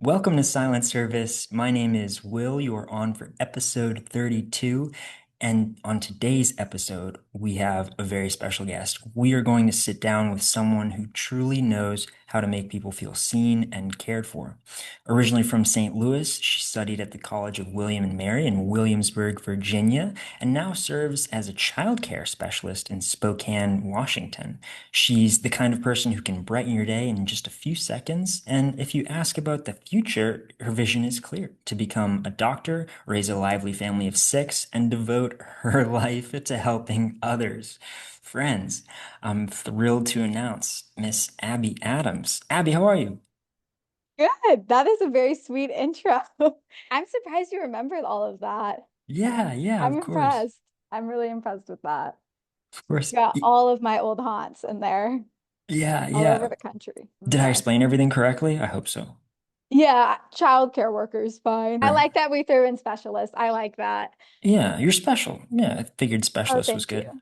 Welcome to Silent Service. My name is Will. You are on for episode 32. And on today's episode, we have a very special guest. We are going to sit down with someone who truly knows how to make people feel seen and cared for. Originally from St. Louis, she studied at the College of William and Mary in Williamsburg, Virginia, and now serves as a childcare specialist in Spokane, Washington. She's the kind of person who can brighten your day in just a few seconds. And if you ask about the future, her vision is clear to become a doctor, raise a lively family of six, and devote her life to helping others. Friends, I'm thrilled to announce Miss Abby Adams. Abby, how are you? Good. That is a very sweet intro. I'm surprised you remembered all of that. Yeah, yeah, I'm of course. impressed. I'm really impressed with that. Of course. Got all of my old haunts in there, Yeah, all over yeah. the country. I'm Did I impressed. explain everything correctly? I hope so. Yeah, childcare workers, fine. I Sure. like that we threw in specialists. I like that. Yeah, you're special. Yeah, I figured Oh, specialist was thank good. you.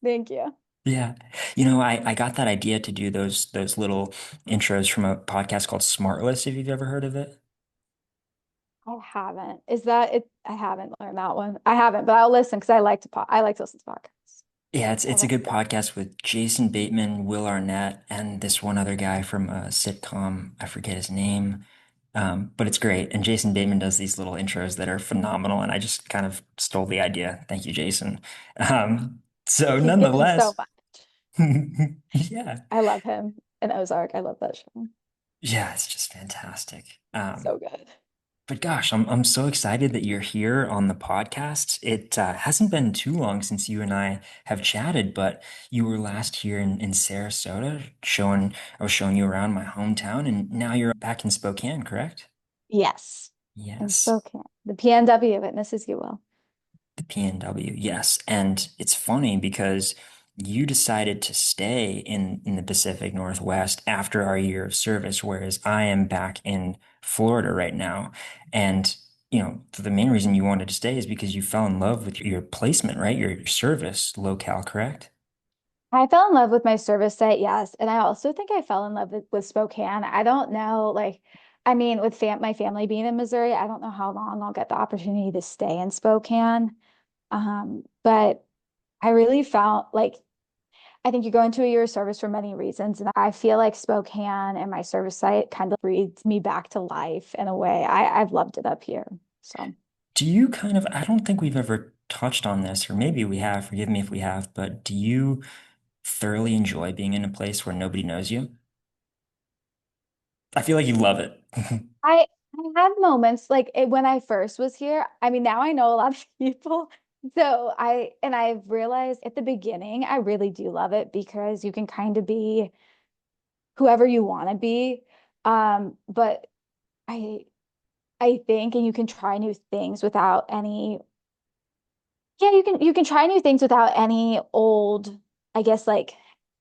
Thank you. Yeah. I got that idea to do those little intros from a podcast called Smartless, if you've ever heard of it. I haven't. Is that it? I haven't learned that one. I haven't, but I'll listen because I like to listen to podcasts. Yeah, it's I it's a like good that. podcast with Jason Bateman, Will Arnett, and this one other guy from a sitcom. I forget his name. But it's great. And Jason Bateman does these little intros that are phenomenal, and I just kind of stole the idea. Thank you, Jason. So He's given nonetheless, so much. yeah. I love him. And Ozark. I love that show. Yeah, it's just fantastic. So good. But gosh, I'm so excited that you're here on the podcast. It hasn't been too long since you and I have chatted, but you were last here in Sarasota, I was showing you around my hometown, and now you're back in Spokane, correct? Yes. In Yes. Spokane. The PNW witnesses you will. The PNW, yes. And it's funny because you decided to stay in the Pacific Northwest after our year of service, whereas I am back in Florida right now. And, the main reason you wanted to stay is because you fell in love with your placement, right? Your service locale, correct? I fell in love with my service site, yes. And I also think I fell in love with Spokane. I don't know, like, I mean, with my family being in Missouri, I don't know how long I'll get the opportunity to stay in Spokane. But I really felt like I think you go into a year of service for many reasons. And I feel like Spokane and my service site kind of breathed me back to life in a way. I've loved it up here. So Do you kind of, I don't think we've ever touched on this, or maybe we have, forgive me if we have, but do you thoroughly enjoy being in a place where nobody knows you? I feel like you love it. I have moments like when I first was here. I mean, now I know a lot of people. So I've realized at the beginning, I really do love it because you can kind of be whoever you want to be. But I I think and you can try new things without any yeah, you can try new things without any old, I guess like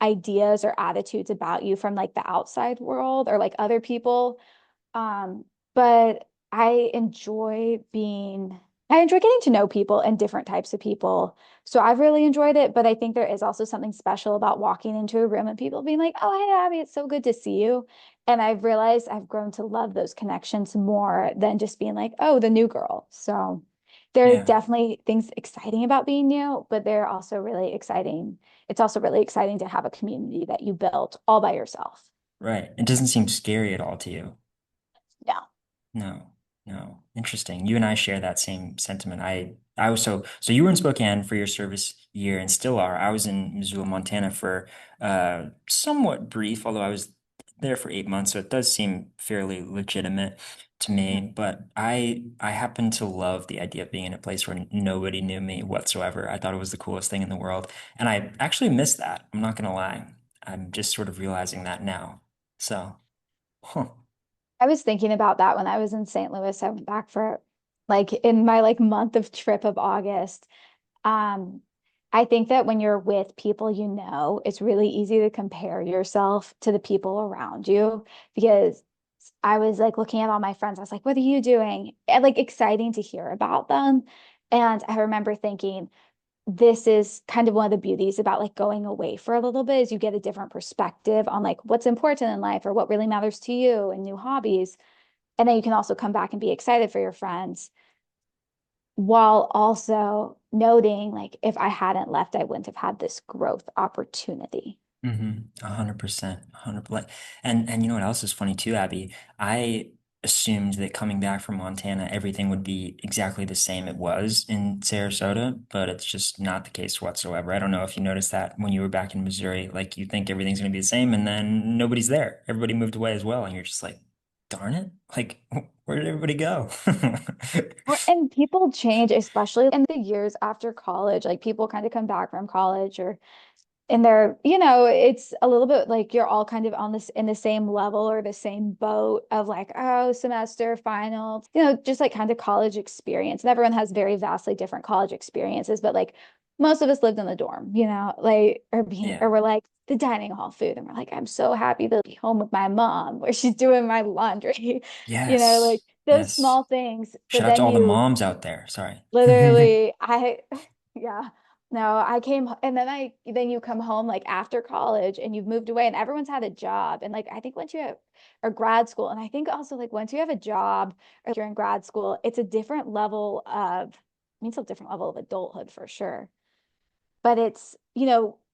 ideas or attitudes about you from like the outside world or like other people. But I enjoy getting to know people and different types of people. So I've really enjoyed it, but I think there is also something special about walking into a room and people being like, "Oh, hey, Abby, it's so good to see you." And I've realized I've grown to love those connections more than just being like, "Oh, the new girl." So there are Yeah, definitely things exciting about being new, but they're also really exciting. It's also really exciting to have a community that you built all by yourself. right. It doesn't seem scary at all to you. Yeah. No, no. Interesting. You and I share that same sentiment. I was so you were in Spokane for your service year and still are. I was in Missoula, Montana for somewhat brief, although I was there for 8 months, so it does seem fairly legitimate to me. But I happen to love the idea of being in a place where nobody knew me whatsoever. I thought it was the coolest thing in the world. And I actually miss that. I'm not gonna lie. I'm just sort of realizing that now. So, huh. I was thinking about that when I was in St. Louis. I went back for like in my like month of trip of August. Um, I think that when you're with people you know, it's really easy to compare yourself to the people around you because I was like looking at all my friends. I was like, what are you doing? And like exciting to hear about them. And I remember thinking, this is kind of one of the beauties about like going away for a little bit is you get a different perspective on like what's important in life or what really matters to you and new hobbies. And then you can also come back and be excited for your friends while also noting like if I hadn't left, I wouldn't have had this growth opportunity. 100%, 100%. And you know what else is funny too, Abby? I assumed that coming back from Montana, everything would be exactly the same it was in Sarasota, but it's just not the case whatsoever. I don't know if you noticed that when you were back in Missouri, like you think everything's going to be the same, and then nobody's there. Everybody moved away as well, and you're just like, darn it! Like, where did everybody go? And people change, especially in the years after college. Like people kind of come back from college or and they're, it's a little bit like you're all kind of on this in the same level or the same boat of like, oh, semester, final, just like kind of college experience. And everyone has very vastly different college experiences, but like most of us lived in the dorm, like or Yeah. we're like the dining hall food. And we're like, I'm so happy to be home with my mom where she's doing my laundry, like Yes. those Yes. small things. But Shout out to then all the you moms out there. Sorry. literally, yeah. No, I came and then you come home like after college and you've moved away and everyone's had a job. And like I think once you have or grad school, and I think also like once you have a job or you're in grad school, it's a different level of, I mean, it's a different level of adulthood for sure, but it's,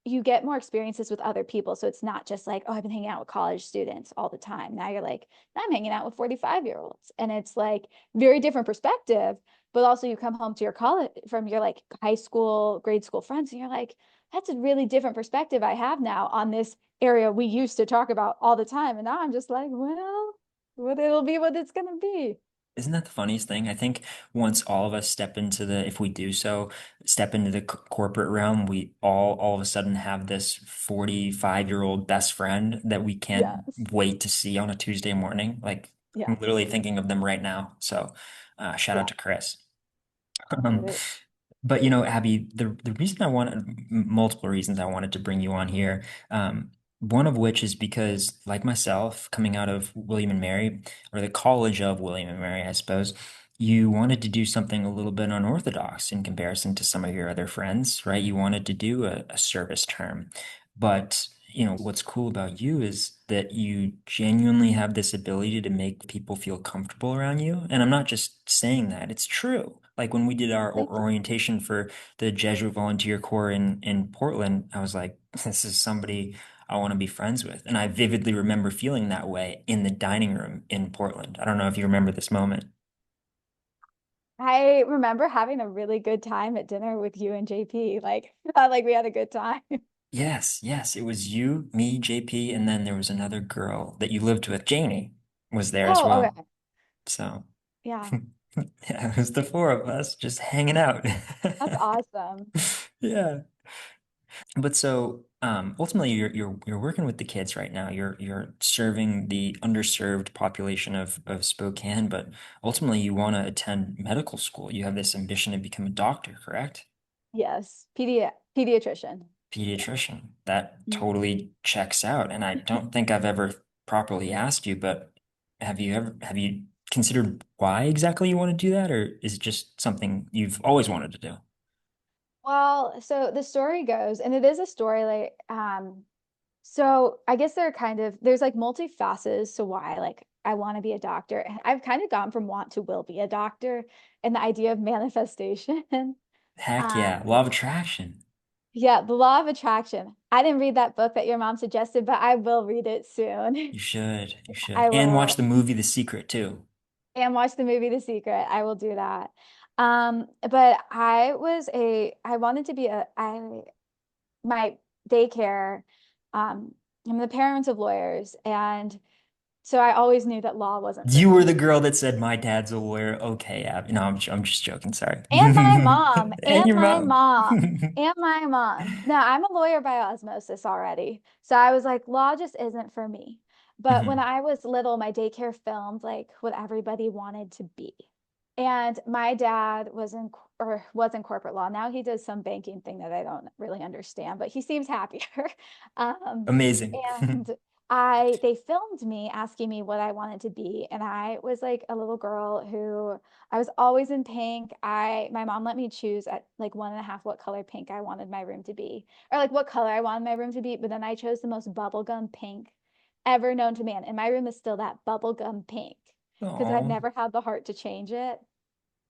you get more experiences with other people. So it's not just like, oh, I've been hanging out with college students all the time. Now you're like, I'm hanging out with 45-year-olds. And it's like very different perspective. But also you come home to your college from your like high school, grade school friends, and you're like, that's a really different perspective I have now on this area we used to talk about all the time. And now I'm just like, well, what it'll be what it's gonna be. Isn't that the funniest thing? I think once all of us step into the, if we do so, step into the corporate realm, we all of a sudden have this 45-year-old best friend that we can't Yes. wait to see on a Tuesday morning. Like I'm literally Yes. thinking of them right now. So shout out Yeah. to Chris. Um, Literally. but Abby, the reason I wanted multiple reasons I wanted to bring you on here, one of which is because, like myself, coming out of William and Mary, or the College of William and Mary, I suppose, you wanted to do something a little bit unorthodox in comparison to some of your other friends, right? You wanted to do a service term, but what's cool about you is that you genuinely have this ability to make people feel comfortable around you. And I'm not just saying that, it's true. Like when we did our Thank you. orientation for the Jesuit Volunteer Corps in Portland, I was like, this is somebody I want to be friends with. And I vividly remember feeling that way in the dining room in Portland. I don't know if you remember this moment. I remember having a really good time at dinner with you and JP. Like, felt like we had a good time. Yes, yes, it was you, me, JP, and then there was another girl that you lived with, Janie, was there as Oh, well. okay. So, Yeah, yeah, it was the four of us just hanging out. that's awesome. Yeah. But so ultimately you're working with the kids right now. You're serving the underserved population of Spokane, but ultimately you want to attend medical school. You have this ambition to become a doctor, correct? Yes, pediatrician. Pediatrician. That Mhm. totally checks out. And I don't think I've ever properly asked you, but have you considered why exactly you want to do that, or is it just something you've always wanted to do? Well, so the story goes, and it is a story like, so I guess there's like multifacets to why like I want to be a doctor. And I've kind of gone from want to will be a doctor and the idea of manifestation. Heck Um, yeah, law of attraction. yeah, the law of attraction. I didn't read that book that your mom suggested, but I will read it soon. You should. You should. I And watch will. the movie The Secret too. And watch the movie The Secret. I will do that. But I wanted to be my daycare, I'm the parents of lawyers, and so I always knew that law wasn't for You were me. the girl that said my dad's a lawyer. Okay, Abby. No, I'm just joking. Sorry. And my mom, And your mom. and my mom. No, I'm a lawyer by osmosis already. So I was like, law just isn't for me. But when Mhm. I was little, my daycare filmed like what everybody wanted to be. And my dad was in corporate law. Now he does some banking thing that I don't really understand, but he seems happier. Um, Amazing. and they filmed me asking me what I wanted to be. And I was like a little girl who I was always in pink. My mom let me choose at like 1.5 what color pink I wanted my room to be, or like what color I wanted my room to be. But then I chose the most bubblegum pink ever known to man. And my room is still that bubblegum pink. because I've Oh, never had the heart to change it.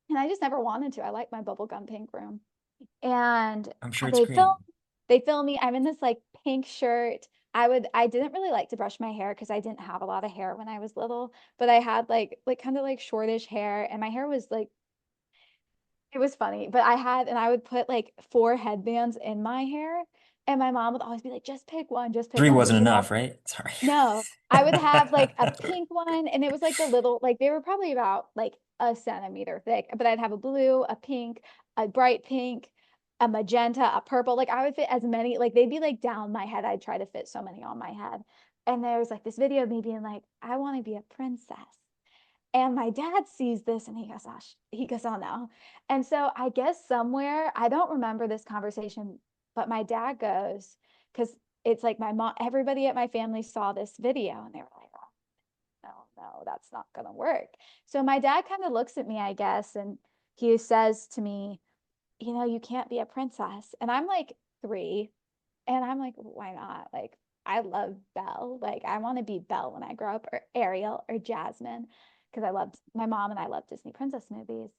And I just never wanted to. I like my bubblegum pink room. And I'm sure it's they film great. they film me. I'm in this like pink shirt. I didn't really like to brush my hair because I didn't have a lot of hair when I was little, but I had like kind of like shortish hair and my hair was like it was funny, but and I would put like four headbands in my hair and my mom would always be like, just pick Three one. But wasn't she would have enough, right? Sorry. no, I would have like a pink one, and it was like the little, like they were probably about like a centimeter thick, but I'd have a blue, a pink, a bright pink, a magenta, a purple. Like I would fit as many, like they'd be like down my head. I'd try to fit so many on my head. And there was like this video of me being like, I want to be a princess. And my dad sees this and he goes, oh, he goes, oh no. And so I guess somewhere, I don't remember this conversation, but my dad goes, because it's like my mom, everybody at my family saw this video and they were like, oh, no, that's not going to work. So my dad kind of looks at me, I guess, and he says to me, you can't be a princess. And I'm like 3. And I'm like, why not? Like, I love Belle. Like, I want to be Belle when I grow up, or Ariel or Jasmine, because I loved my mom and I loved Disney princess movies.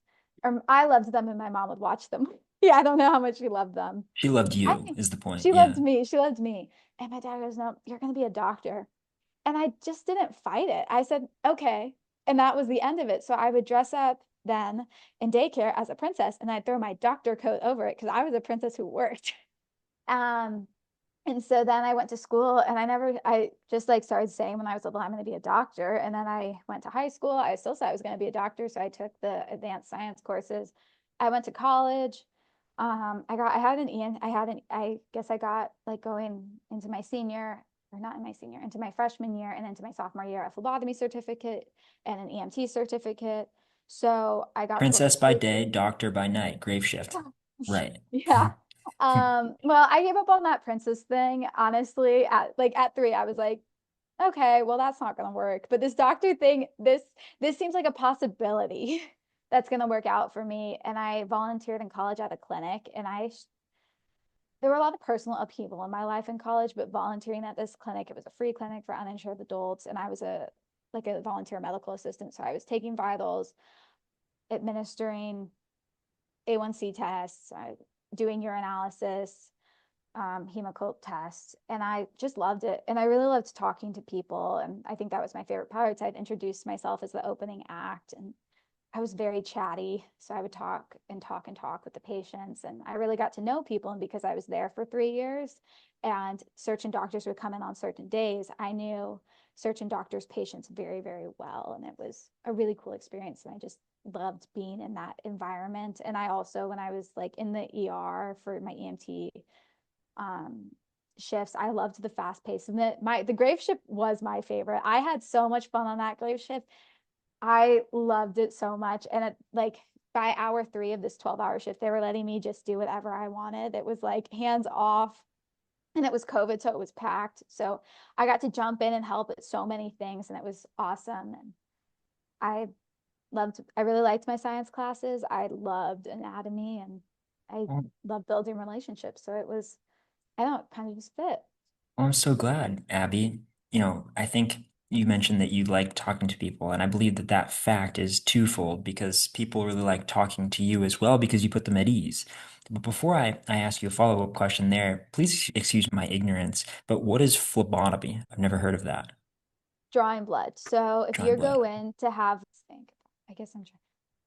Or I loved them and my mom would watch them. Yeah, I don't know how much she loved them. She loved I you, think is the point. she loved Yeah. me. She loved me. And my dad goes, no, you're going to be a doctor. And I just didn't fight it. I said, okay. And that was the end of it. So I would dress up then in daycare as a princess and I'd throw my doctor coat over it because I was a princess who worked. Um, and so then I went to school and I just like started saying when I was little, I'm going to be a doctor. And then I went to high school. I still said I was going to be a doctor. So I took the advanced science courses. I went to college. I guess I got like going into my senior or not in my senior, into my freshman year and into my sophomore year, a phlebotomy certificate and an EMT certificate. So I got to work Princess with by day, patients. doctor by night, grave shift. Right. Yeah. Well, I gave up on that princess thing, honestly. At 3, I was like, okay, well, that's not gonna work. But this doctor thing, this seems like a possibility that's gonna work out for me. And I volunteered in college at a clinic, and there were a lot of personal upheaval in my life in college, but volunteering at this clinic, it was a free clinic for uninsured adults, and I was a volunteer medical assistant. So I was taking vitals, administering A1C tests, doing urinalysis, hemocolt tests, and I just loved it. And I really loved talking to people, and I think that was my favorite part. I'd introduce myself as the opening act, and I was very chatty, so I would talk and talk and talk with the patients, and I really got to know people. And because I was there for 3 years, and certain doctors would come in on certain days, I knew certain doctors' patients very, very well, and it was a really cool experience. And I just loved being in that environment. And I also, when I was like in the ER for my EMT um shifts, I loved the fast pace. And the grave shift was my favorite. I had so much fun on that grave shift. I loved it so much. And like by hour 3 of this 12-hour shift, they were letting me just do whatever I wanted. It was like hands off, and it was COVID, so it was packed. So I got to jump in and help at so many things, and it was awesome. And I I really liked my science classes. I loved anatomy, and I Well, loved building relationships. So it was, I don't kind of just fit. I'm so glad, Abby. I think you mentioned that you like talking to people, and I believe that that fact is twofold because people really like talking to you as well because you put them at ease. But before I ask you a follow-up question there, please excuse my ignorance, but what is phlebotomy? I've never heard of that. Drawing blood. So if Drawing you blood. go in to have, think, I guess I'm trying.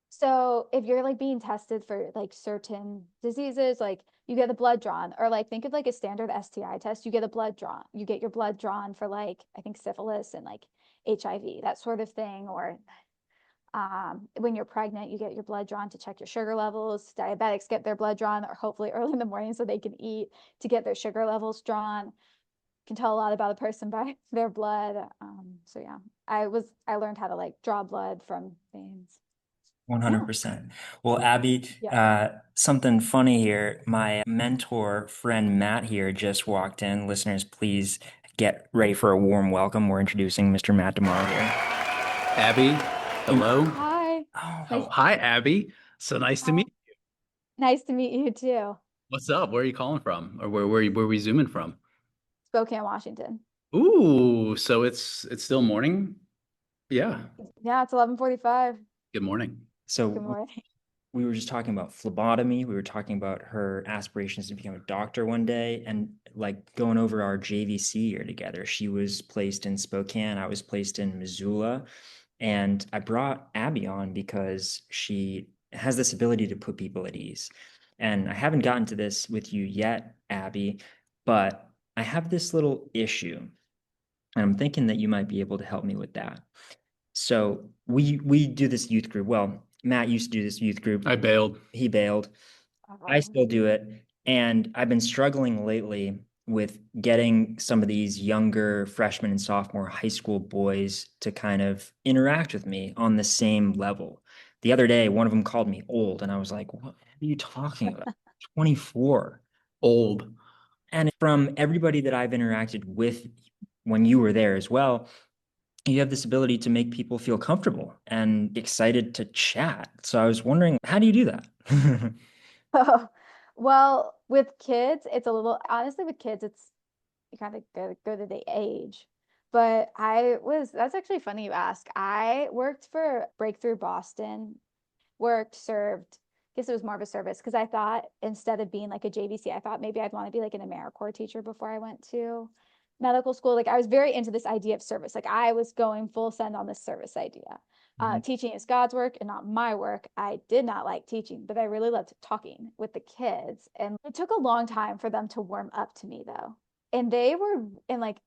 So if you're like being tested for like certain diseases, like you get a blood drawn, or like think of like a standard STI test, you get a blood drawn. You get your blood drawn for like I think syphilis and like HIV, that sort of thing. Or when you're pregnant, you get your blood drawn to check your sugar levels. Diabetics get their blood drawn, or hopefully early in the morning so they can eat to get their sugar levels drawn. Can tell a lot about a person by their blood. So yeah, I learned how to like draw blood from veins. Yeah. 100%. Well, Abby, Yeah. something funny here. My mentor friend Matt here just walked in. Listeners, please get ready for a warm welcome. We're introducing Mr. Matt Demar here. Abby, And hello. Hi. oh, Nice. Oh, hi, Abby. So nice to Oh, meet you. nice to meet you too. What's up? Where are you calling from? Or where are we zooming from? Spokane, Washington. Ooh, so it's still morning? Yeah. Yeah, it's 11:45. Good morning. Good So morning. we were just talking about phlebotomy. We were talking about her aspirations to become a doctor one day and like going over our JVC year together. She was placed in Spokane. I was placed in Missoula. And I brought Abby on because she has this ability to put people at ease. And I haven't gotten to this with you yet, Abby, but I have this little issue. And I'm thinking that you might be able to help me with that. So we do this youth group. Well, Matt used to do this youth group. I bailed. He bailed. I Oh. still do it. And I've been struggling lately with getting some of these younger freshman and sophomore high school boys to kind of interact with me on the same level. The other day, one of them called me old, and I was like, what are you talking about? 24. Old. And from everybody that I've interacted with when you were there as well, you have this ability to make people feel comfortable and excited to chat. So I was wondering, how do you do that? Well, with kids, it's a little honestly with kids, it's you kind of go to the age. But that's actually funny you ask. I worked for Breakthrough Boston, worked, served. I guess it was more of a service because I thought instead of being like a JVC, I thought maybe I'd want to be like an AmeriCorps teacher before I went to medical school. Like I was very into this idea of service. Like I was going full send on this service idea. Mhm. Teaching is God's work and not my work. I did not like teaching, but I really loved talking with the kids. And it took a long time for them to warm up to me though. And they were, and like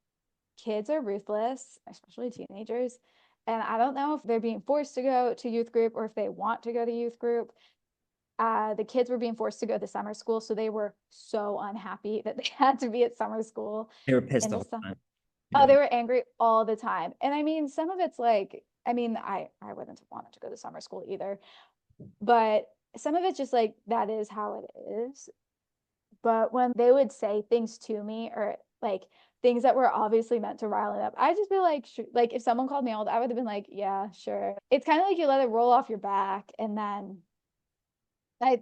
kids are ruthless, especially teenagers. And I don't know if they're being forced to go to youth group or if they want to go to youth group. The kids were being forced to go to summer school, so they were so unhappy that they had to be at summer school They were pissed in the the whole summer. time. Oh, Yeah. they were angry all the time. And I mean, some of it's like, I mean, I wouldn't have wanted to go to summer school either, but some of it's just like that is how it is. But when they would say things to me or like things that were obviously meant to rile it up, I'd just be like, like if someone called me old, I would have been like, yeah, sure. It's kind of like you let it roll off your back and then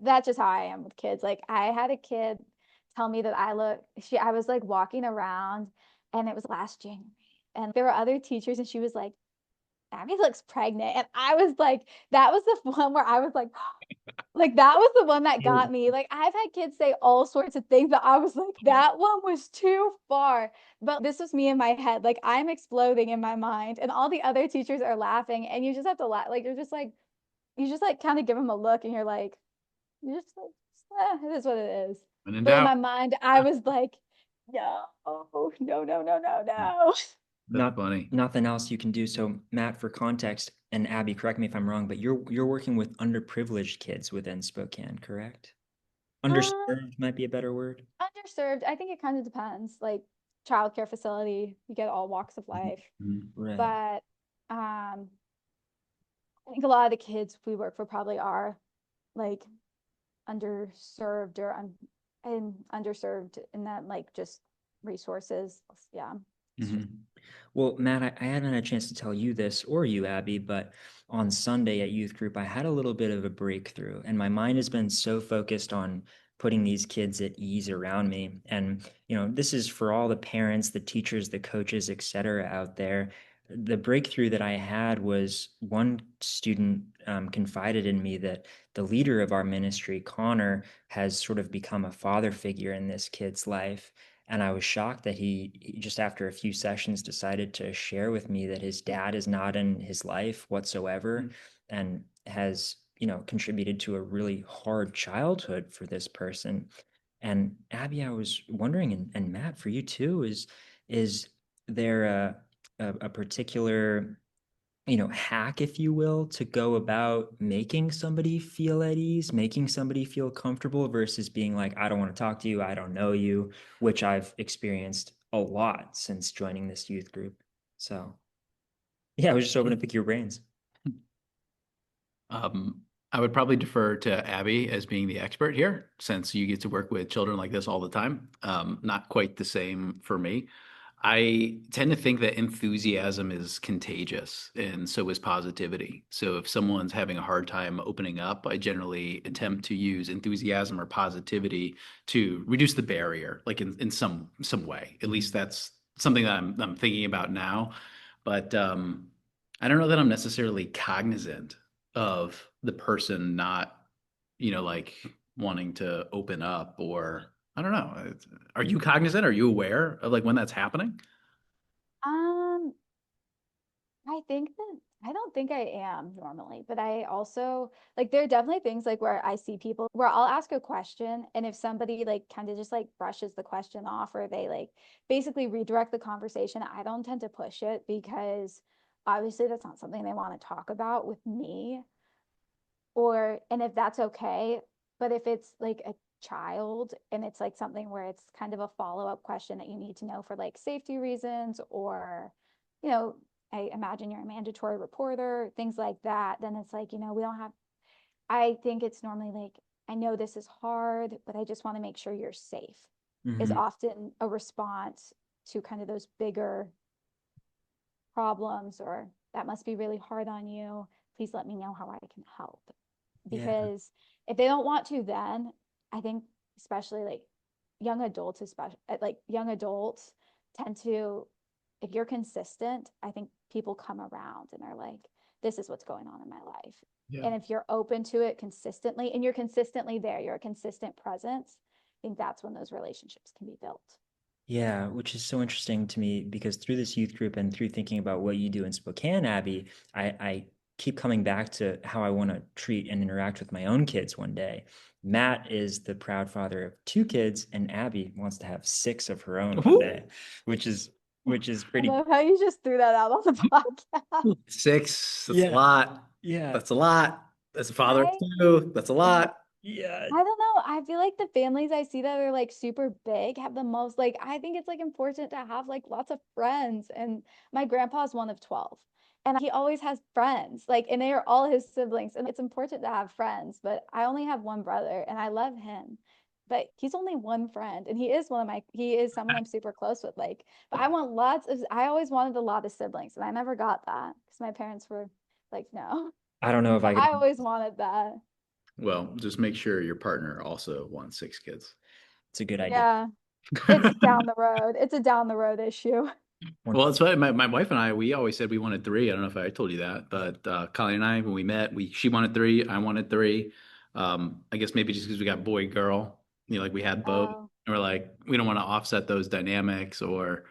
that's just how I am with kids. Like I had a kid tell me that I was like walking around and it was last January and there were other teachers and she was like, Abby looks pregnant. And I was like, that was the one where I was like that was the one that got me. Like I've had kids say all sorts of things that I was like, that one was too far. But this was me in my head. Like I'm exploding in my mind and all the other teachers are laughing and you just have to laugh. Like you just like kind of give them a look and you're like, you just like, it is what it is. When in But in doubt. my mind, I was like, no, no, no, no, no, no. That's Not funny. nothing else you can do. So Matt, for context, and Abby, correct me if I'm wrong, but you're working with underprivileged kids within Spokane, correct? Um, Underserved might be a better word. Underserved. I think it kind of depends. Like childcare facility, you get all walks of life. Mhm. Right. But I think a lot of the kids we work for probably are like underserved or and underserved in that like just resources. Yeah. Mhm. Well, Matt, I hadn't had a chance to tell you this or you, Abby, but on Sunday at youth group, I had a little bit of a breakthrough, and my mind has been so focused on putting these kids at ease around me. And, this is for all the parents, the teachers, the coaches, et cetera, out there. The breakthrough that I had was one student confided in me that the leader of our ministry, Connor, has sort of become a father figure in this kid's life. And I was shocked that he just after a few sessions decided to share with me that his dad is not in his life whatsoever and has, contributed to a really hard childhood for this person. And Abby, I was wondering, and Matt, for you too, is there a particular hack, if you will, to go about making somebody feel at ease, making somebody feel comfortable versus being like, I don't want to talk to you, I don't know you, which I've experienced a lot since joining this youth group. So, yeah, I was just hoping to pick your brains. Um, I would probably defer to Abby as being the expert here, since you get to work with children like this all the time. Not quite the same for me. I tend to think that enthusiasm is contagious, and so is positivity. So if someone's having a hard time opening up, I generally attempt to use enthusiasm or positivity to reduce the barrier, like in some way. At least that's something that I'm thinking about now. But I don't know that I'm necessarily cognizant of the person not, like wanting to open up, or I don't know. Are you cognizant? Are you aware of like when that's happening? Um, I think that I don't think I am normally, but I also like there are definitely things like where I see people where I'll ask a question and if somebody like kind of just like brushes the question off or they like basically redirect the conversation, I don't tend to push it because obviously that's not something they want to talk about with me or and if that's okay, but if it's like a child and it's like something where it's kind of a follow-up question that you need to know for like safety reasons or you know I imagine you're a mandatory reporter things like that then it's like we don't have I think it's normally like I know this is hard but I just want to make sure you're safe is Hmm. often a response to kind of those bigger problems or that must be really hard on you please let me know how I can help Yeah. because if they don't want to then I think especially like young adults especially like young adults tend to if you're consistent I think people come around and are like this is what's going on in my life Yeah. and if you're open to it consistently and you're consistently there you're a consistent presence I think that's when those relationships can be built. Yeah, which is so interesting to me because through this youth group and through thinking about what you do in Spokane, Abby, I keep coming back to how I want to treat and interact with my own kids one day. Matt is the proud father of two kids, and Abby wants to have six of her own one day, Woo! which is which is I pretty. love how you just threw that out on the podcast. Six, that's a Yeah, lot. yeah, That's a lot. As a father of I two, that's a lot. yeah. I don't know. I feel like the families I see that are like super big have the most like I think it's like important to have like lots of friends. And my grandpa's one of 12 and he always has friends. Like and they are all his siblings and it's important to have friends, but I only have one brother and I love him. But he's only one friend and he is someone I'm super close with like but I want lots of I always wanted a lot of siblings and I never got that because my parents were like no. I don't know if But I I could. always wanted that. Well, just make sure your partner also wants six kids. It's a good idea. Yeah. It's down the road. It's a down the road issue. One, Well, it's funny. My wife and I, we always said we wanted three. I don't know if I told you that, but Colleen and I, when we met, she wanted three, I wanted three. I guess maybe just because we got boy girl, like we had both, and Oh, we're like, we don't want to offset those dynamics, or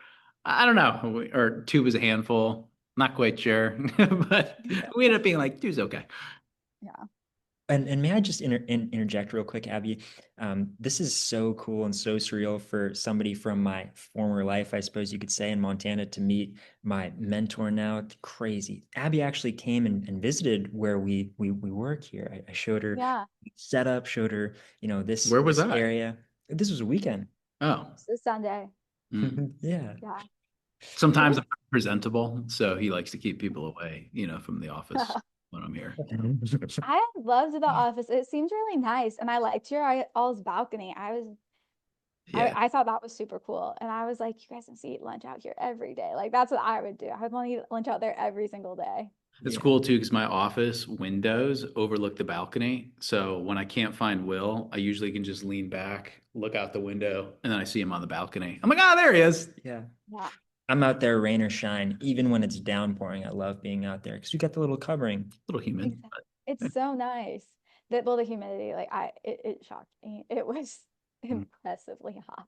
I don't know, or two was a handful. Not quite sure, but yeah. we ended up being like two's okay. yeah. And may I just interject real quick, Abby? This is so cool and so surreal for somebody from my former life, I suppose you could say, in Montana to meet my mentor now. It's crazy. Abby actually came and visited where we work here. I showed her Yeah. setup, showed her, this Where was this I? area. This was a weekend. Oh, It's Sunday. mm. Yeah. Yeah. It Sometimes was I'm presentable, so he likes to keep people away, from the office when I'm here. I loved the office. It seemed really nice. And I liked your all's balcony. Yeah. I thought that was super cool. And I was like, you guys can eat lunch out here every day. Like that's what I would do. I would want to eat lunch out there every single day. It's Yeah. cool too because my office windows overlook the balcony. So when I can't find Will, I usually can just lean back, look out the window, and then I see him on the balcony. I'm like, ah, there he is. Yeah. Yeah. I'm out there rain or shine, even when it's downpouring. I love being out there because we got the little covering. Little human. Exactly. It's so nice. That well, the humidity, like it shocked me. It was Mm. impressively hot.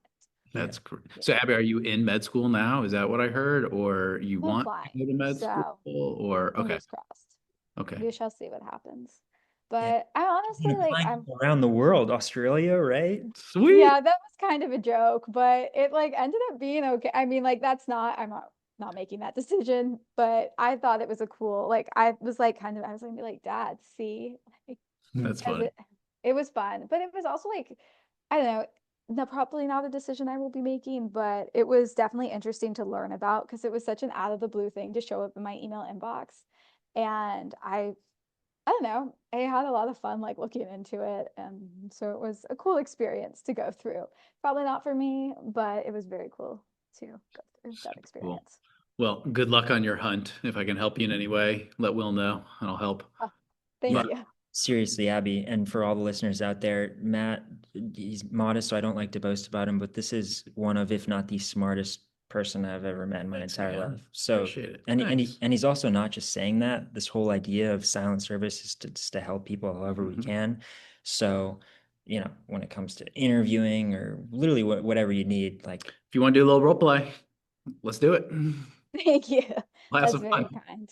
Yeah. That's great. Yeah. So, Abby, are you in med school now? Is that what I heard? Or you I'm want to applying. go to med school? So Or, okay, fingers crossed. okay. We shall see what happens. Yeah. But I honestly Been like applying I'm around the world, Australia, right? Sweet. yeah, that was kind of a joke, but it like ended up being okay. I mean, like that's not I'm not making that decision, but I thought it was a cool like I was like kind of I was gonna be like, Dad, see, like That's as funny. it was fun, but it was also like I don't know, no, probably not a decision I will be making, but it was definitely interesting to learn about because it was such an out of the blue thing to show up in my email inbox. And I don't know, I had a lot of fun like looking into it. And so it was a cool experience to go through. Probably not for me, but it was very cool to go through that Super cool. experience. Well, good luck on your hunt. If I can help you in any way, let Will know and I'll help. Oh, Yeah, thank you. seriously, Abby. And for all the listeners out there, Matt, he's modest, so I don't like to boast about him, but this is one of, if not the smartest person I've ever met in my Thanks, entire man. life. So, Appreciate it. and Thanks. he's also not just saying that. This whole idea of silent service is to just to help people however we Mhm. can. So, when it comes to interviewing or literally whatever you need, like, If you want to do a little role play, let's do it. Thank you. We'll have That's some very fun. kind.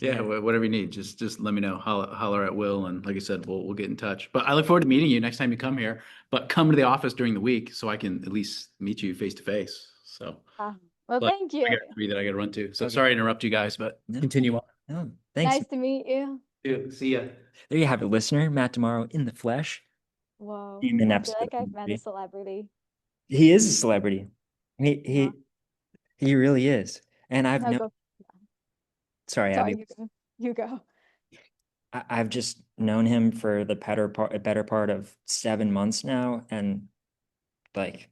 Yeah, yeah, whatever you need, just let me know. Holler at Will, and like I said, we'll get in touch. But I look forward to meeting you next time you come here. But come to the office during the week so I can at least meet you face to face. So, Uh, well, like, thank I you. got a tree that I got to run to. So okay. sorry to interrupt you guys, but No, continue on. no, thanks. Nice to meet you. See ya. There you have it, listener. Matt Tomorrow in the flesh. See Whoa, him in I feel episode like I've met a 3. celebrity. He is a celebrity. He Yeah. he he really is. And I've No, known, go. sorry, Sorry, Abby. you go. You go. I've just known him for the better part of 7 months now, and like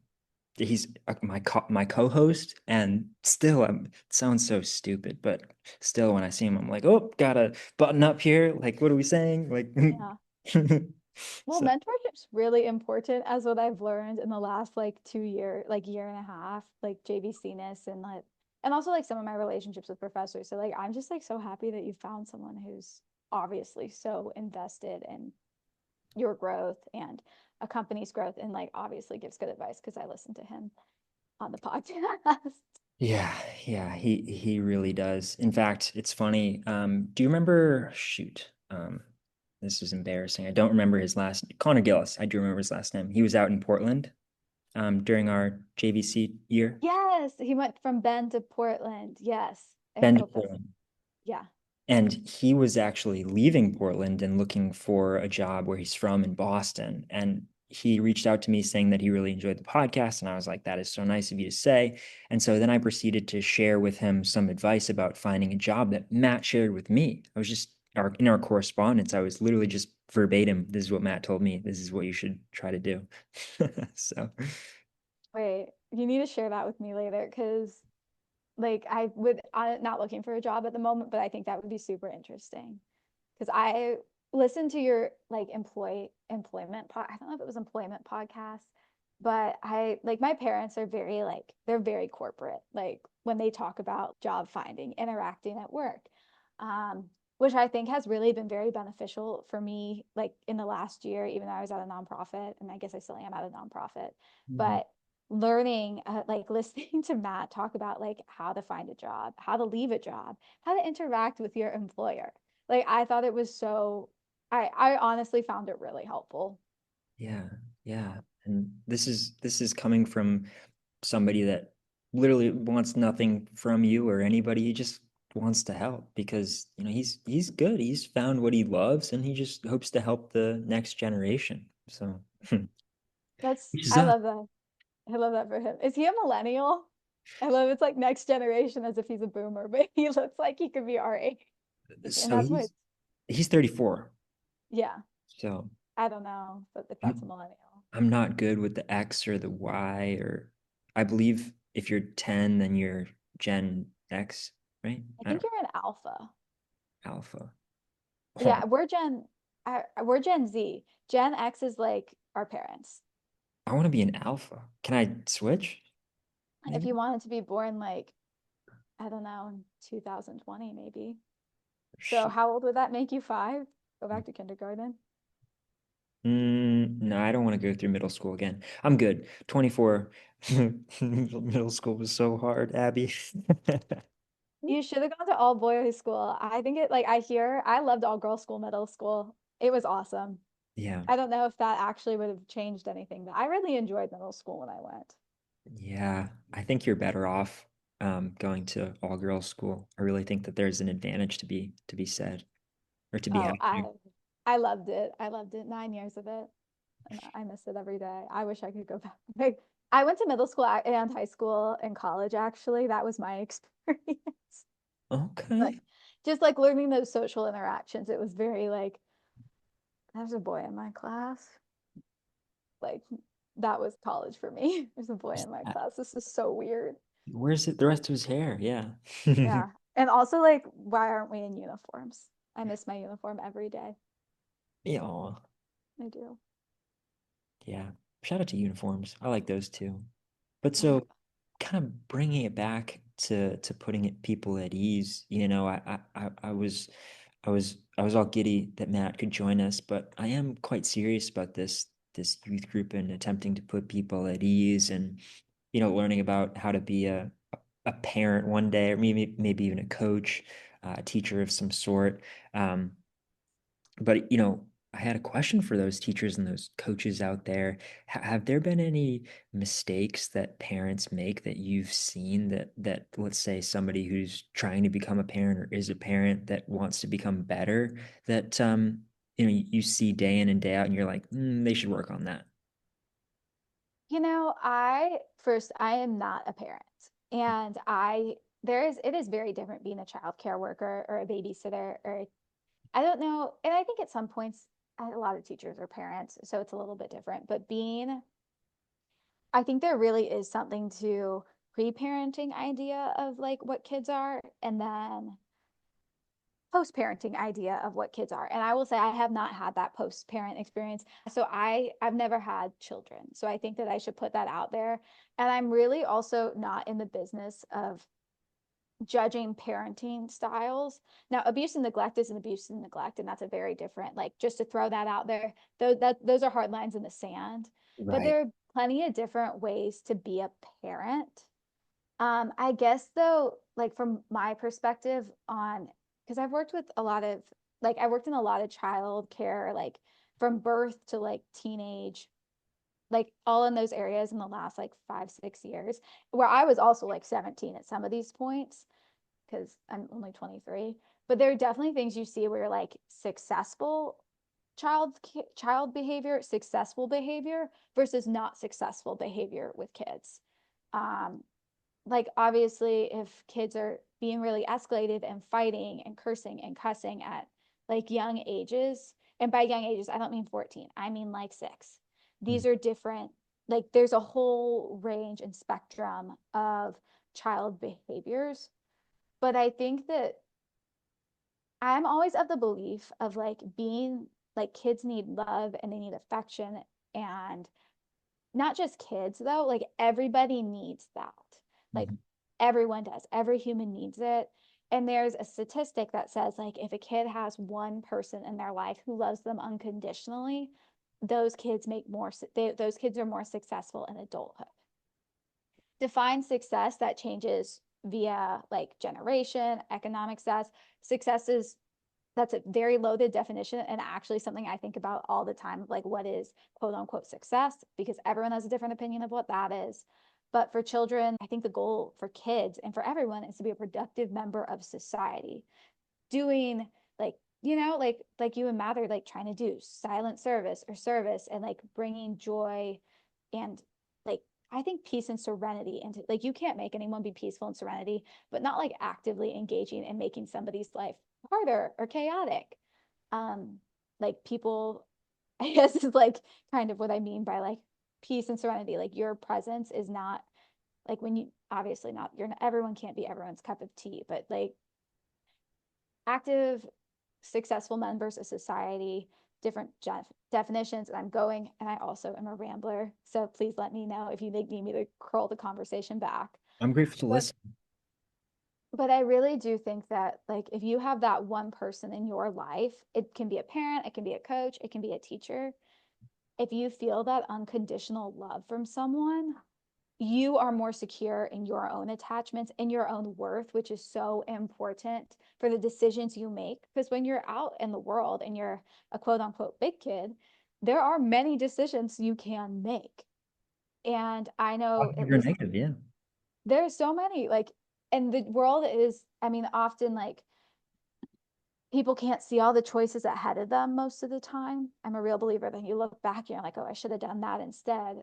he's my co-host, and still it sounds so stupid, but still when I see him, I'm like, oh, gotta button up here. Like, what are we saying? Like, Yeah. Well, so mentorship's really important as what I've learned in the last like 2 year, like year and a half, like JVC-ness and also like some of my relationships with professors. So like I'm just like so happy that you found someone who's obviously so invested in your growth and a company's growth and like obviously gives good advice because I listened to him on the podcast. yeah, yeah, he really does. In fact, it's funny. Do you remember? Shoot, this is embarrassing. I don't remember his last. Connor Gillis. I do remember his last name. He was out in Portland, during our JVC year. Yes, he went from Bend to Portland. Yes, I Been to hope that's Portland. yeah. And he was actually leaving Portland and looking for a job where he's from in Boston. And he reached out to me saying that he really enjoyed the podcast. And I was like, that is so nice of you to say. And so then I proceeded to share with him some advice about finding a job that Matt shared with me. I was just in our correspondence, I was literally just verbatim. This is what Matt told me. This is what you should try to do. So, Wait, you need to share that with me later because like I'm not looking for a job at the moment, but I think that would be super interesting because I listened to your like I don't know if it was employment podcast, but I like my parents are very like they're very corporate. Like when they talk about job finding, interacting at work. Um, which I think has really been very beneficial for me like in the last year, even though I was at a nonprofit, and I guess I still am at a nonprofit, mhm. but learning like listening to Matt talk about like how to find a job, how to leave a job, how to interact with your employer. Like I thought it was so I honestly found it really helpful. Yeah, yeah. And this is coming from somebody that literally wants nothing from you or anybody. He just wants to help because, he's good. He's found what he loves and he just hopes to help the next generation. So, That's which is I us. love that. I love that for him. Is he a millennial? I love it's like next generation as if he's a boomer, but he looks like he could be our age. And So that's what he's 34. yeah, So I don't know, but if that's a I'm, millennial. I'm not good with the X or the Y, or I believe if you're 10, then you're Gen X, right? I I think don't you're an alpha. Alpha. Oh, Yeah, we're Gen Z. Gen X is like our parents. I want to be an alpha. Can I switch? If Maybe? you wanted to be born like, I don't know, in 2020 maybe. So Shoot. how old would that make you? 5? Go back to kindergarten. No, I don't want to go through middle school again. I'm good. 24. Middle school was so hard, Abby. You should have gone to all boys school. I think it like I loved all girls school middle school. It was awesome. Yeah. I don't know if that actually would have changed anything, but I really enjoyed middle school when I went. Yeah. I think you're better off going to all girls school. I really think that there's an advantage to be said or to be Oh, had there. I loved it. I loved it. 9 years of it. And I miss it every day. I wish I could go back. Like I went to middle school and high school and college actually. That was my experience. Like Okay. just like learning those social interactions. It was very like there's a boy in my class. Like that was college for me. There's a boy in my class. This is so weird. Where's it? The rest of his hair? Yeah. Yeah. And also like why aren't we in uniforms? I miss my uniform every day. Yeah. I do. Yeah. Shout out to uniforms. I like those too. But Oh, so kind of bringing it back to putting people at ease. I was all giddy that Matt could join us, but I am quite serious about this youth group and attempting to put people at ease and learning about how to be a parent one day, or maybe even a coach, a teacher of some sort. Um, but I had a question for those teachers and those coaches out there. Have there been any mistakes that parents make that you've seen that let's say somebody who's trying to become a parent or is a parent that wants to become better, that you see day in and day out and you're like, they should work on that. I am not a parent. And it is very different being a childcare worker or a babysitter, or I don't know. And I think at some points, a lot of teachers are parents, so it's a little bit different. I think there really is something to pre-parenting idea of like what kids are, and then post-parenting idea of what kids are. And I will say I have not had that post-parent experience. So I've never had children. So I think that I should put that out there. And I'm really also not in the business of judging parenting styles. Now, abuse and neglect is an abuse and neglect, and that's a very different, like, just to throw that out there. Those are hard lines in the sand. But Right. there are plenty of different ways to be a parent. I guess though, like from my perspective on, because I've worked with a lot of, like, I worked in a lot of child care, like from birth to like teenage, like all in those areas in the last like 5, 6 years, where I was also like 17 at some of these points, because I'm only 23. But there are definitely things you see where you're like successful child behavior, successful behavior versus not successful behavior with kids. Um, like obviously if kids are being really escalated and fighting and cursing and cussing at like young ages, and by young ages I don't mean 14, I mean like 6. Mm. These are different, like there's a whole range and spectrum of child behaviors. But I think that I'm always of the belief of like being, like, kids need love and they need affection, and not just kids though, like everybody needs that. Like Mhm. everyone does. Every human needs it. And there's a statistic that says like if a kid has one person in their life who loves them unconditionally, those kids are more successful in adulthood. Define success, that changes via like generation, economic success is, that's a very loaded definition, and actually something I think about all the time, like what is quote unquote success, because everyone has a different opinion of what that is. But for children, I think the goal for kids and for everyone is to be a productive member of society, doing like, like you and Matt are like trying to do silent service or service, and like bringing joy and, like, I think peace and serenity into, like, you can't make anyone be peaceful and serenity, but not like actively engaging and making somebody's life harder or chaotic. Um, like people, I guess is like kind of what I mean by like peace and serenity. Like your presence is not like when you, obviously not, you're not, everyone can't be everyone's cup of tea, but like active, successful members of society, different definitions. And I'm going, and I also am a rambler. So please let me know if you need me to curl the conversation back. I'm grateful to But listen. but I really do think that like if you have that one person in your life, it can be a parent, it can be a coach, it can be a teacher. If you feel that unconditional love from someone, you are more secure in your own attachments and your own worth, which is so important for the decisions you make. Because when you're out in the world and you're a quote unquote big kid, there are many decisions you can make. And I know at Positive or least negative, yeah. there's so many, like, and the world is, I mean, often like people can't see all the choices ahead of them most of the time. I'm a real believer that you look back and you're like, oh, I should have done that instead.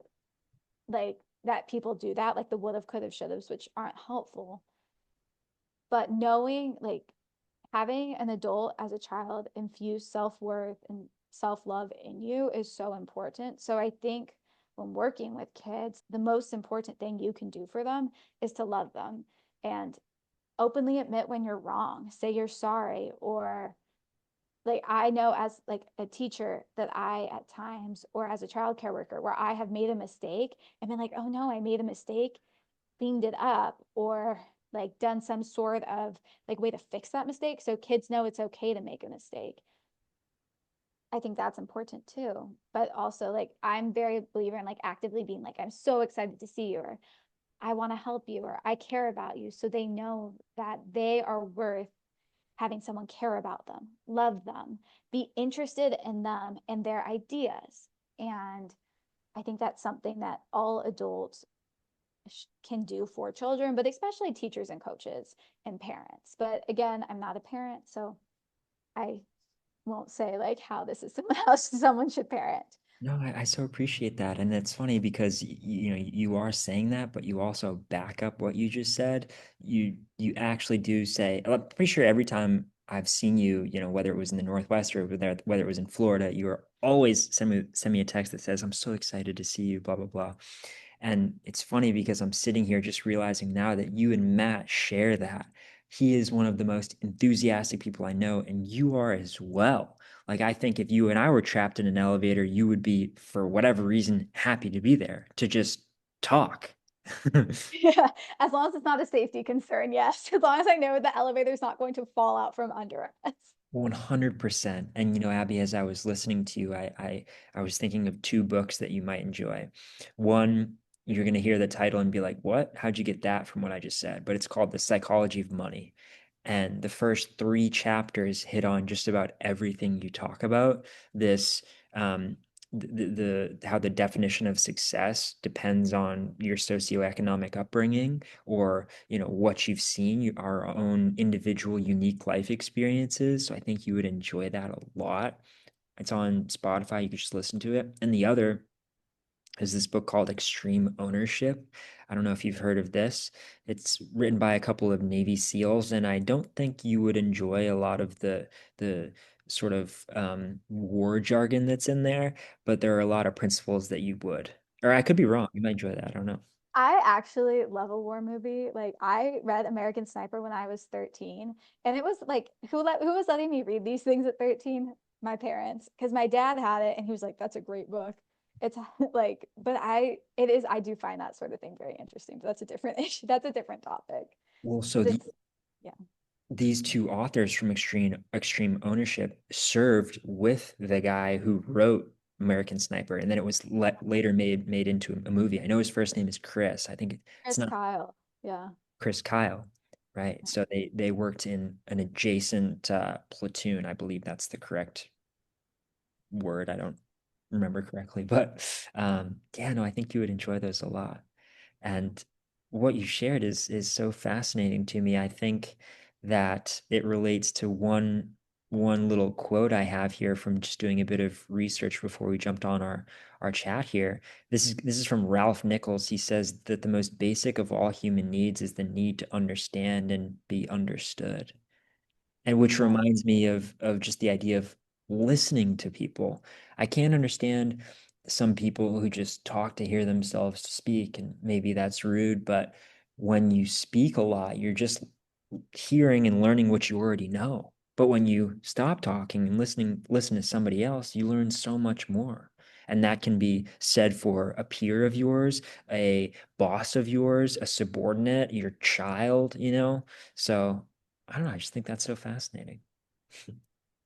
Like that people do that, like the would have, could have, should have, which aren't helpful. But knowing, like, having an adult as a child infuse self-worth and self-love in you is so important. So I think when working with kids, the most important thing you can do for them is to love them and openly admit when you're wrong, say you're sorry. Or like I know as like a teacher that I at times, or as a childcare worker, where I have made a mistake and been like, oh no, I made a mistake. cleaned it up or like done some sort of like way to fix that mistake so kids know it's okay to make a mistake. I think that's important too. But also like I'm very a believer in like actively being like, I'm so excited to see you, or I want to help you, or I care about you. So they know that they are worth having someone care about them, love them, be interested in them and their ideas. And I think that's something that all adults can do for children, but especially teachers and coaches and parents. But again, I'm not a parent, so I won't say like how this is how someone should parent. No, I so appreciate that. And it's funny because you know you are saying that, but you also back up what you just said. You actually do say, I'm pretty sure every time I've seen you, you know, whether it was in the Northwest or whether it was in Florida, you are always send me a text that says, I'm so excited to see you, blah, blah, blah. And it's funny because I'm sitting here just realizing now that you and Matt share that. He is one of the most enthusiastic people I know, and you are as well. Like, I think if you and I were trapped in an elevator, you would be, for whatever reason, happy to be there to just talk. Yeah, as long as it's not a safety concern, yes. As long as I know the elevator's not going to fall out from under us. 100%. And you know, Abby, as I was listening to you, I was thinking of two books that you might enjoy. One, you're going to hear the title and be like, "What? How'd you get that from what I just said?" But it's called The Psychology of Money. And the first three chapters hit on just about everything you talk about. This um the how the definition of success depends on your socioeconomic upbringing, or you know what you've seen, our own individual unique life experiences. So I think you would enjoy that a lot. It's on Spotify, you could just listen to it. And the other is this book called Extreme Ownership. I don't know if you've heard of this. It's written by a couple of Navy SEALs, and I don't think you would enjoy a lot of the sort of war jargon that's in there, but there are a lot of principles that you would. Or I could be wrong. You might enjoy that. I don't know. I actually love a war movie. Like I read American Sniper when I was 13, and it was like who was letting me read these things at 13? My parents, because my dad had it and he was like, "That's a great book." It's like, but I do find that sort of thing very interesting. But that's a different issue. That's a different topic Well, so because it's yeah. these two authors from Extreme Ownership served with the guy who wrote American Sniper, and then it was later made into a movie. I know his first name is Chris. I think it's Chris not Kyle. Yeah. Chris Kyle, right? So they worked in an adjacent platoon. I believe that's the correct word. I don't remember correctly, but yeah, no, I think you would enjoy those a lot. And what you shared is so fascinating to me. I think that it relates to one little quote I have here from just doing a bit of research before we jumped on our chat here. This is from Ralph Nichols. He says that the most basic of all human needs is the need to understand and be understood. And which Yeah. reminds me of just the idea of listening to people. I can't understand some people who just talk to hear themselves speak, and maybe that's rude, but when you speak a lot, you're just hearing and learning what you already know. But when you stop talking and listen to somebody else, you learn so much more. And that can be said for a peer of yours, a boss of yours, a subordinate, your child, you know? So I don't know. I just think that's so fascinating.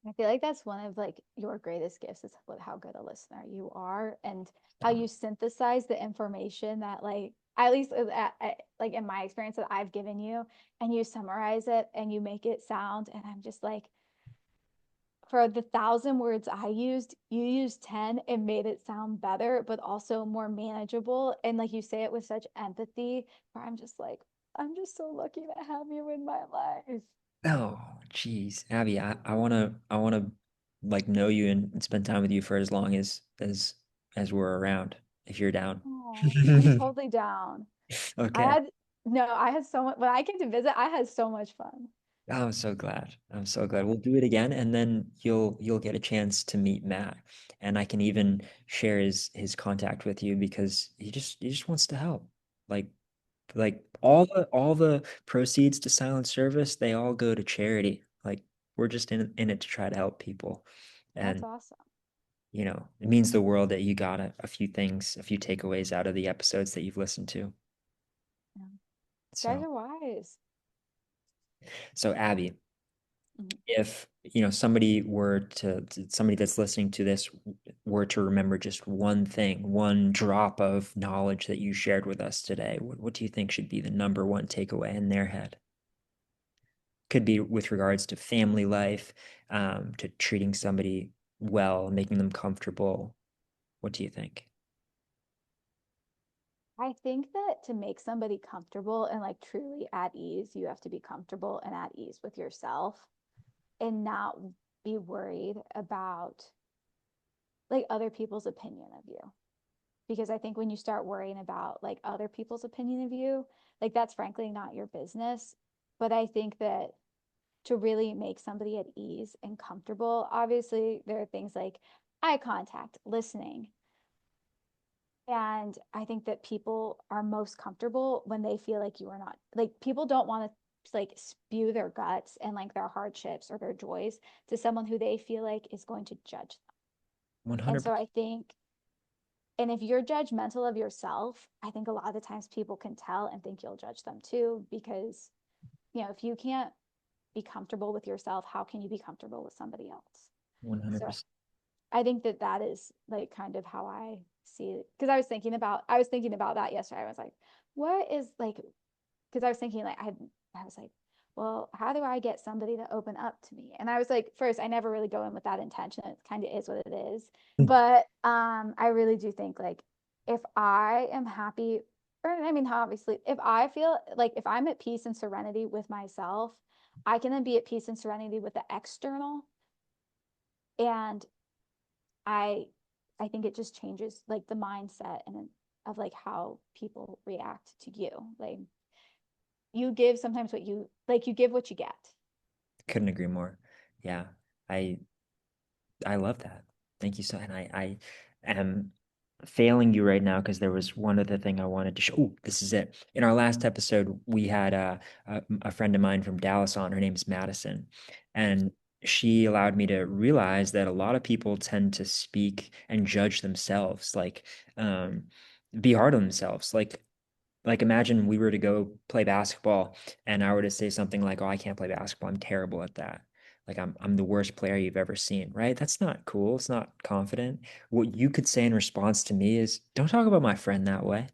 I feel like that's one of like your greatest gifts is how good a listener you are and how Um, you synthesize the information that like at least like in my experience that I've given you, and you summarize it and you make it sound, and I'm just like, for the 1,000 words I used, you used 10 and made it sound better, but also more manageable. And like you say it with such empathy, where I'm just like, I'm just so lucky to have you in my life. oh, geez, Abby, I wanna like know you and spend time with you for as long as we're around, if you're down. Oh, I'm totally down. I Okay. had no, I had so much when I came to visit, I had so much fun. Oh, I'm so glad. I'm so glad. We'll do it again, and then you'll get a chance to meet Matt, and I can even share his contact with you because he just wants to help. Like like all the proceeds to silent service, they all go to charity. Like we're just in it to try to help people, That's and awesome. you know it means the world that you got a few things, a few takeaways out of the episodes that you've listened to. Yeah. You guys So, are wise. so Abby, Mhm. if somebody that's listening to this were to remember just one thing, one drop of knowledge that you shared with us today, what do you think should be the number one takeaway in their head? Could be with regards to family life, to treating somebody well, making them comfortable. What do you think? I think that to make somebody comfortable and like truly at ease, you have to be comfortable and at ease with yourself and not be worried about like other people's opinion of you. Because I think when you start worrying about like other people's opinion of you, like that's frankly not your business. But I think that to really make somebody at ease and comfortable, obviously there are things like eye contact, listening. And I think that people are most comfortable when they feel like you are not, like people don't want to like spew their guts and like their hardships or their joys to someone who they feel like is going to judge them. And so 100%. I think, and if you're judgmental of yourself, I think a lot of the times people can tell and think you'll judge them too, because, you know, if you can't be comfortable with yourself, how can you be comfortable with somebody else? So 100%. I think that that is like kind of how I see it. Because I was thinking about that yesterday. I was like, what is like, because I was thinking like I was like, well, how do I get somebody to open up to me? And I was like, first, I never really go in with that intention. It kind of is what it is. But I really do think like if I am happy, or I mean, obviously, if I feel like if I'm at peace and serenity with myself, I can then be at peace and serenity with the external. And I I think it just changes like the mindset and of like how people react to you. Like you give sometimes what you like you give what you get. Couldn't agree more. Yeah. I I love that. Thank you so, and I am failing you right now because there was one other thing I wanted to show. Oh, this is it. In our last episode, we had a friend of mine from Dallas on. Her name is Madison, and she allowed me to realize that a lot of people tend to speak and judge themselves, like um, be hard on themselves. Like imagine we were to go play basketball and I were to say something like, "Oh, I can't play basketball. I'm terrible at that. Like I'm the worst player you've ever seen." Right? That's not cool. It's not confident. What you could say in response to me is, "Don't talk about my friend that way."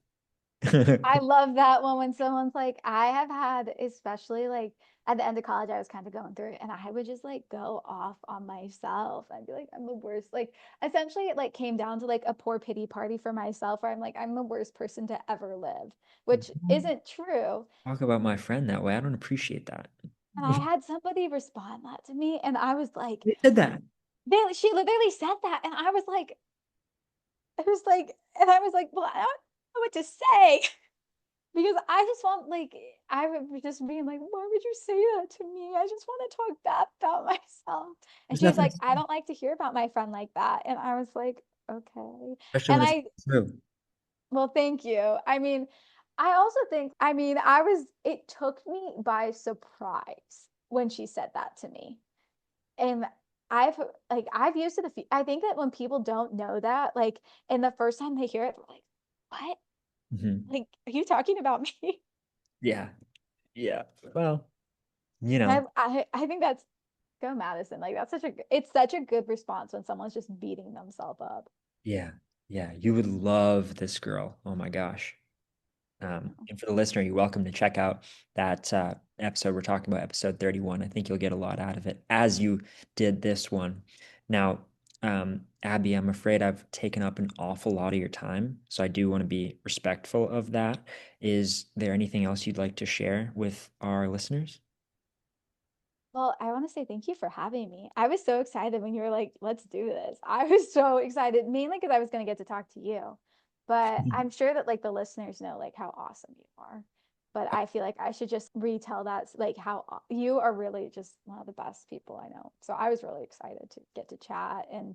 I love that one when someone's like, I have had, especially like at the end of college, I was kind of going through it and I would just like go off on myself. I'd be like, I'm the worst. Like, essentially, it like came down to like a poor pity party for myself where I'm like, I'm the worst person to ever live, which Don't isn't true. talk about my friend that way. I don't appreciate that. And I had somebody respond that to me and I was like, They said that. she literally said that. And and I was like, well, I don't know what to say. Because I just want like I would just being like, why would you say that to me? I just want to talk bad about myself. And There's she was nothing, like, I don't like to hear about my friend like that. And I was like, okay. especially And when it's I, true. well, thank you. I mean, I also think, I mean, it took me by surprise when she said that to me. And I've I've used it I think that when people don't know that, like, and the first time they hear it, they're like, what? Mhm. Like, are you talking about me? Yeah. Yeah. Well, you And know. I think that's go Madison. Like that's it's such a good response when someone's just beating themselves up. Yeah. Yeah. You would love this girl. Oh my gosh. And for the listener, you're welcome to check out that episode we're talking about, episode 31. I think you'll get a lot out of it, as you did this one. Now, Abby, I'm afraid I've taken up an awful lot of your time, so I do want to be respectful of that. Is there anything else you'd like to share with our listeners? Well, I want to say thank you for having me. I was so excited when you were like, let's do this. I was so excited, mainly because I was going to get to talk to you. But I'm sure that like the listeners know like how awesome you are. But I feel like I should just retell that like how you are really just one of the best people I know. So I was really excited to get to chat. And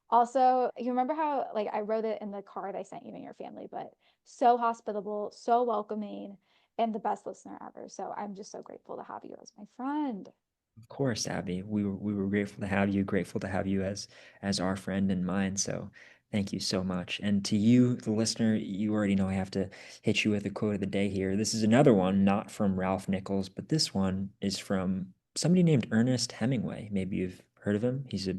also, you remember how like I wrote it in the card I sent you and your family, but so hospitable, so welcoming, and the best listener ever. So I'm just so grateful to have you as my friend. Of course, Abby. We were grateful to have you, grateful to have you as our friend and mine. So Thank you so much. And to you, the listener, you already know I have to hit you with a quote of the day here. This is another one, not from Ralph Nichols, but this one is from somebody named Ernest Hemingway. Maybe you've heard of him. He's a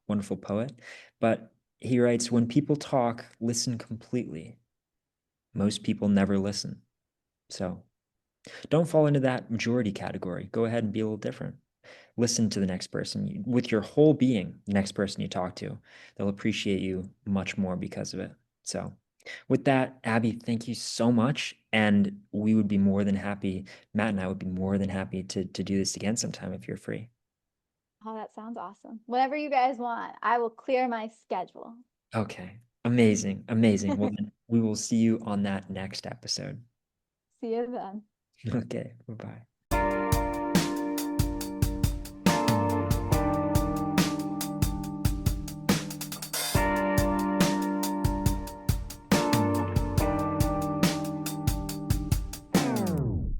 wonderful poet. But he writes, "When people talk, listen completely. Most people never listen." So don't fall into that majority category. Go ahead and be a little different. Listen to the next person with your whole being, the next person you talk to. They'll appreciate you much more because of it. So, with that, Abby, thank you so much. And we would be more than happy, Matt and I would be more than happy to do this again sometime if you're free. Oh, that sounds awesome. Whatever you guys want, I will clear my schedule. Okay. Amazing. Amazing. Well, then we will see you on that next episode. See you then. Okay. Bye bye.